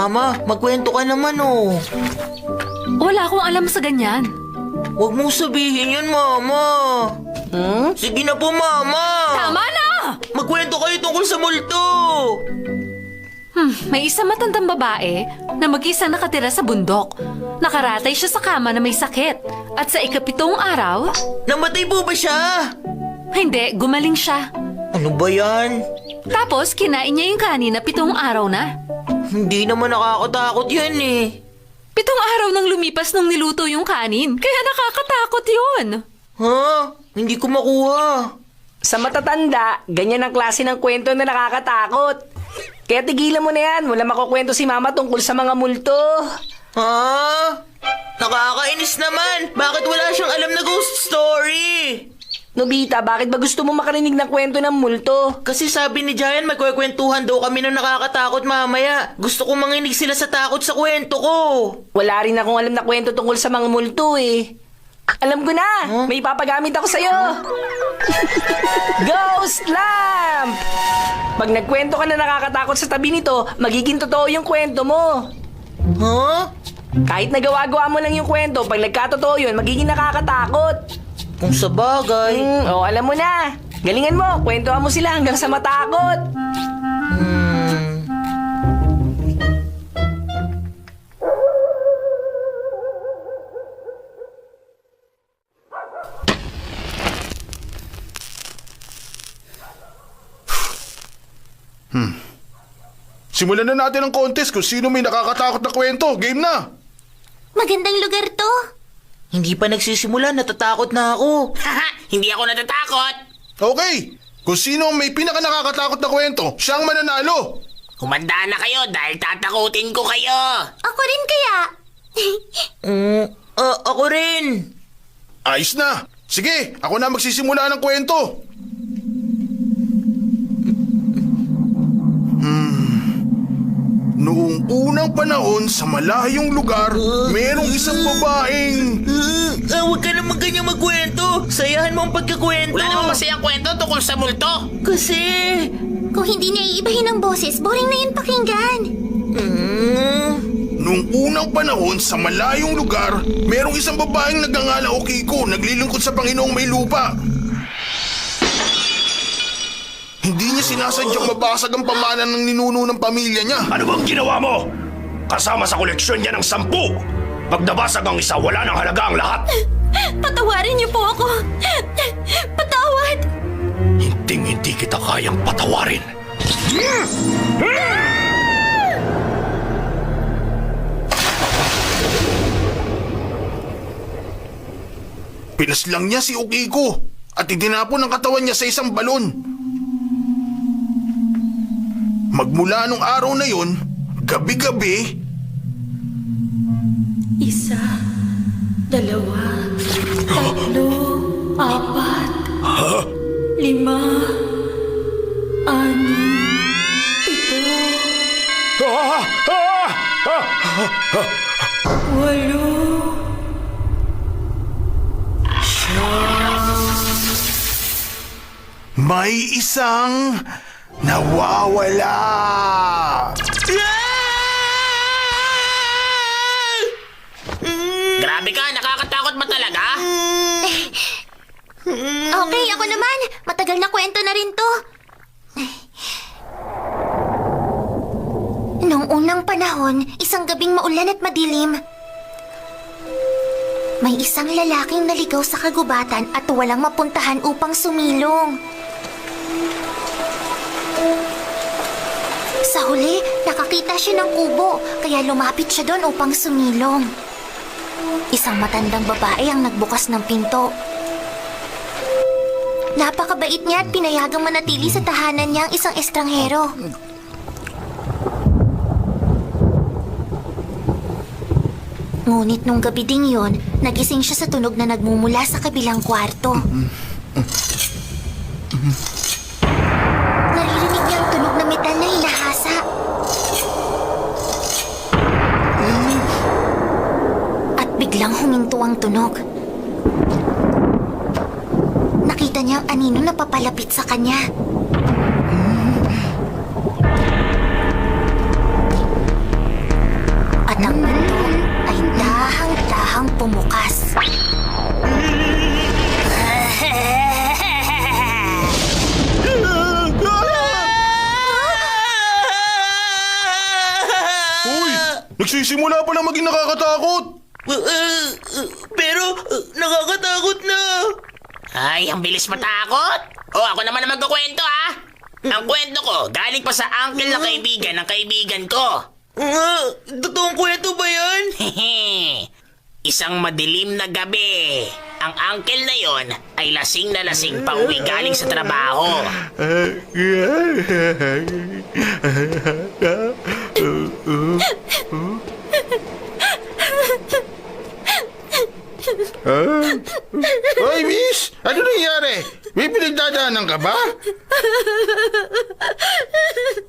Mama, magkwento ka naman oh. Wala akong alam sa ganyan. Huwag mong sabihin yun, Mama. Sige na po, Mama. Tama na! Magkwento kayo tungkol sa multo. May isang matandang babae na mag-isa nakatira sa bundok. Nakaratay siya sa kama na may sakit. At sa ikapitong araw, Namatay po ba siya? hindi, gumaling siya. Ano ba yan? Tapos kinain niya yung kanin na 7 araw na. Hindi naman nakakatakot yan eh. 7 araw nang lumipas nung niluto yung kanin, kaya nakakatakot yun. Ha? Hindi ko makuha. Sa matatanda, ganyan ang klase ng kwento na nakakatakot. Kaya tigilan mo na yan, wala makukwento si Mama tungkol sa mga multo. Ha? Nakakainis naman. Bakit wala siyang alam na ghost story? Nobita, bakit ba gusto mo makarinig ng kwento ng multo? Kasi sabi ni Giant magkwekwentuhan daw kami ng nakakatakot mamaya. Gusto kong manginig sila sa takot sa kwento ko. Wala rin akong alam na kwento tungkol sa mga multo eh. Alam ko na! May ipapagamit ako sa'yo! Ghost Lamp! Pag nagkwento ka na nakakatakot sa tabi nito, magiging totoo yung kwento mo. Ha? Kahit nagawa-gawa mo lang yung kwento, pag nagkatotoo yun, magiging nakakatakot. Kung sa bagay. Alam mo na. Galingan mo, kwentuhan mo sila hanggang sa matakot. Simulan na natin ang contest kung sino may nakakatakot na kwento. Game na! Magandang lugar to. Hindi pa nagsisimula, natatakot na ako. Hindi ako natatakot. Okay, kung sino ang may pinaka nakakatakot na kwento, siya ang mananalo. Humanda na kayo dahil tatakutin ko kayo. Ako rin kaya. Ako rin. Ayos na. Sige, ako na magsisimula ng kwento. Noong unang panahon sa malayong lugar, merong isang babaeng... Huwag ka naman ganyan magkwento. Sayahan mo ang pagkakwento. Wala namang masayang kwento tungkol sa multo. Kasi... Kung hindi niya iibahin ang boses, boring na yun pakinggan. Noong unang panahon sa malayong lugar, merong isang babaeng nagngangalang Okiko, naglilingkod sa Panginoong may lupa. Hindi niya sinasadyang mabasag ang pamana ng ninuno ng pamilya niya. Ano bang ginawa mo? Kasama sa koleksyon niya ng 10. Pag nabasag ang isa, wala nang halaga ang lahat. Patawarin niyo po ako. Patawad. Hinding-hindi kita kayang patawarin. Pinaslang niya si Okiko at itinapon ang katawan niya sa isang balon. Magmula nung araw na yon, gabi-gabi... 1, 2, 3, 4, 5, 6, 7, 8, 9, 10. May isang nawawala. Grabe ka, nakakatakot ba talaga? Okay, ako naman. Matagal na kwento na rin to. Noong unang panahon, isang gabing maulan at madilim, may isang lalaking naligaw sa kagubatan at walang mapuntahan upang sumilong. Sa huli, nakakita siya ng kubo, kaya lumapit siya doon upang sumilong. Isang matandang babae ang nagbukas ng pinto. Napakabait niya at pinayagang manatili sa tahanan niya ang isang estranghero. Ngunit nung gabi ding yon, nagising siya sa tunog na nagmumula sa kabilang kwarto. Naririnig niya ang tunog na metal na hinahasa. At biglang huminto ang tunog. Nakita niya ang anino na papalapit sa kanya. Simula pa lang maging nakakatakot. Pero nakakatakot na. Ay, ang bilis matakot. Ako naman na magkukwento ha. Ang kwento ko, galing pa sa uncle na kaibigan ng kaibigan ko. Totoong kwento ba yan? Isang madilim na gabi. Ang uncle na yon ay lasing na lasing pa uwi galing sa trabaho. Hoy, miss! Ano nangyari? May pinagdadaanan ka ba?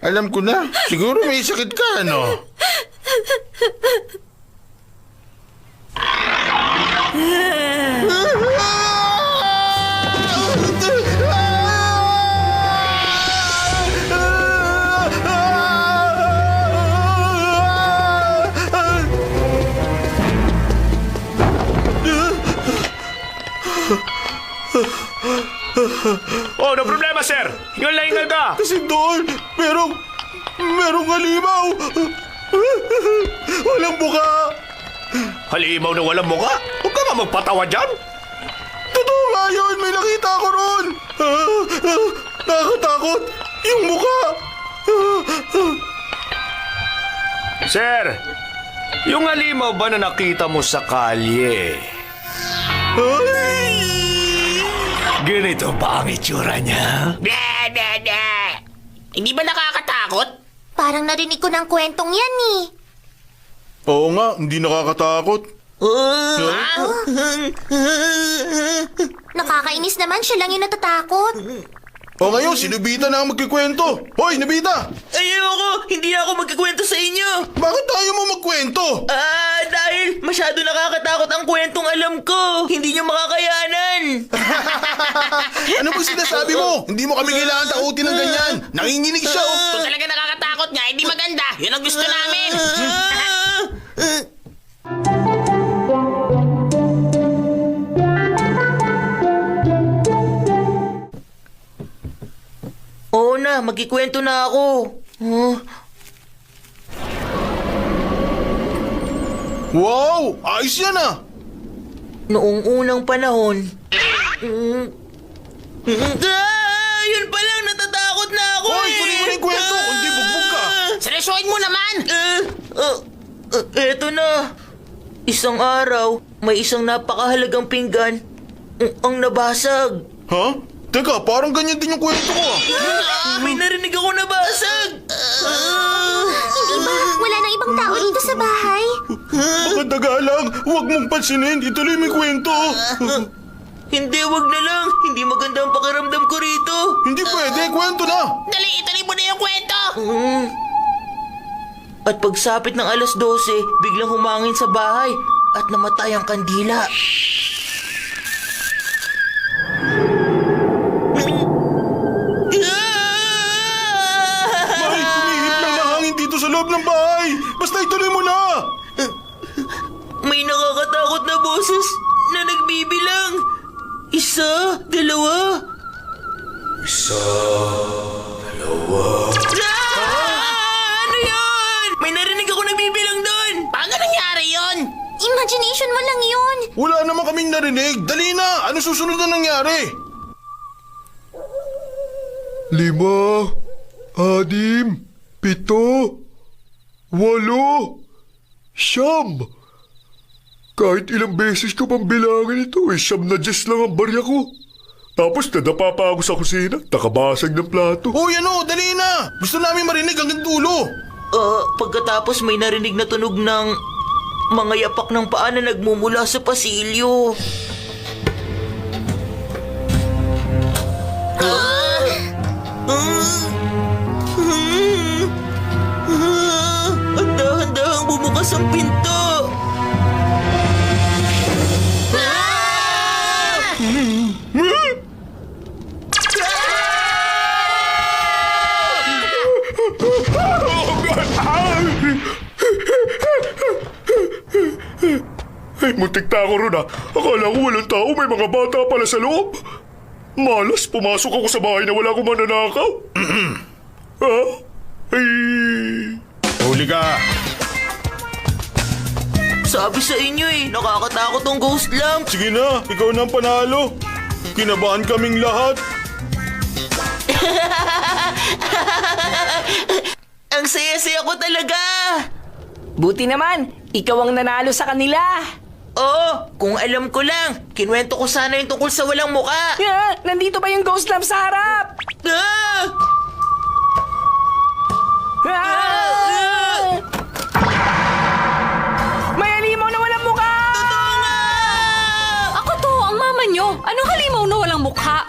Alam ko na. Siguro may sakit ka, ano? Oh, no problema, sir. Yung laingal ka. Kasi doon, merong halimaw. Walang buka. Halimaw na walang muka. Huwag ka nga magpatawa dyan. Totoo nga yun, may nakita ko ron. Nakakatakot. Yung mukha. Sir, yung halimaw ba na nakita mo sa kalye? Ay! Ganito ba ang itsura niya? Hindi ba nakakatakot? Parang narinig ko ng kwentong yan eh. Oo nga, hindi nakakatakot. Nakakainis naman, siya lang yung natatakot. O ngayon, si Nobita na ang magkikwento. Hoy, Nobita! Ayoko! Hindi ako magkikwento sa inyo! Bakit tayo mo magkwento? Dahil masyado nakakatakot ang kwentong alam ko. Hindi nyo makakayanan. Ano ba sinasabi mo? Hindi mo kami kailangan takutin ng ganyan. Nanginginig siya. Kung talaga nakakatakot nga, hindi maganda. Yun ang gusto namin. Oo na, magkikwento na ako. Wow! Ayos yan ah! Noong unang panahon... yun pa lang, natatakot na ako Hoy, tuloy mo na yung kwento. Kundi bugbog ka. Seryosohin mo naman. Eto na. Isang araw, may isang napakahalagang pinggan ang nabasag. Ha? Teka, parang ganyan din yung kwento ko ah. May narinig ako nabasag. Hindi ba? Wala nang ibang tao dito sa bahay? Maganda lang. Huwag mong pansinin. Ituloy mo yung kwento. Hindi, wag na lang. Hindi maganda ang pakiramdam ko rito. Hindi pwede. Kwento na. Dali, ituloy mo na yung kwento. At pagsapit ng alas 12, biglang humangin sa bahay at namatay ang kandila. May humihip lang na hangin dito sa loob ng bahay. Basta ituloy mo na. May nakakatakot na boses na nagbibilang. Isa, dalawa. Ano yun? May narinig ako nagbibilang doon. Paano nangyari yon? Imagination mo lang yun. Wala naman kaming narinig. Dali na. Ano susunod na nangyari? 5, 6, 7, 8, 9. Kahit ilang beses ko pang bilangin ito, 9 na Diyos lang ang barya ko. Tapos nadapa pa ako sa kusina, nakabasag ng plato. Hoy, ano? Dali na. Gusto namin marinig hanggang dulo. Pagkatapos may narinig na tunog ng mga yapak ng paa na nagmumula sa pasilyo. At dahan-dahang bumukas ang pinto. Ay, muntik na ako ron ah. Akala ko walang tao, may mga bata pala sa loob. Malas, pumasok ako sa bahay na wala akong mananakaw. Ha? Ay... Huli ka. Sabi sa inyo nakakatakot tong ghost lamp. Sige na, ikaw na ang panalo. Kinabahan kaming lahat. Ang saya-saya ko talaga. Buti naman, ikaw ang nanalo sa kanila. Oo, kung alam ko lang, kinuwento ko sana yung tungkol sa walang muka. Nandito ba yung ghost lamp sa harap? Ah! May halimaw na walang mukha! Ako to, ang mama nyo. Anong halimaw na walang mukha?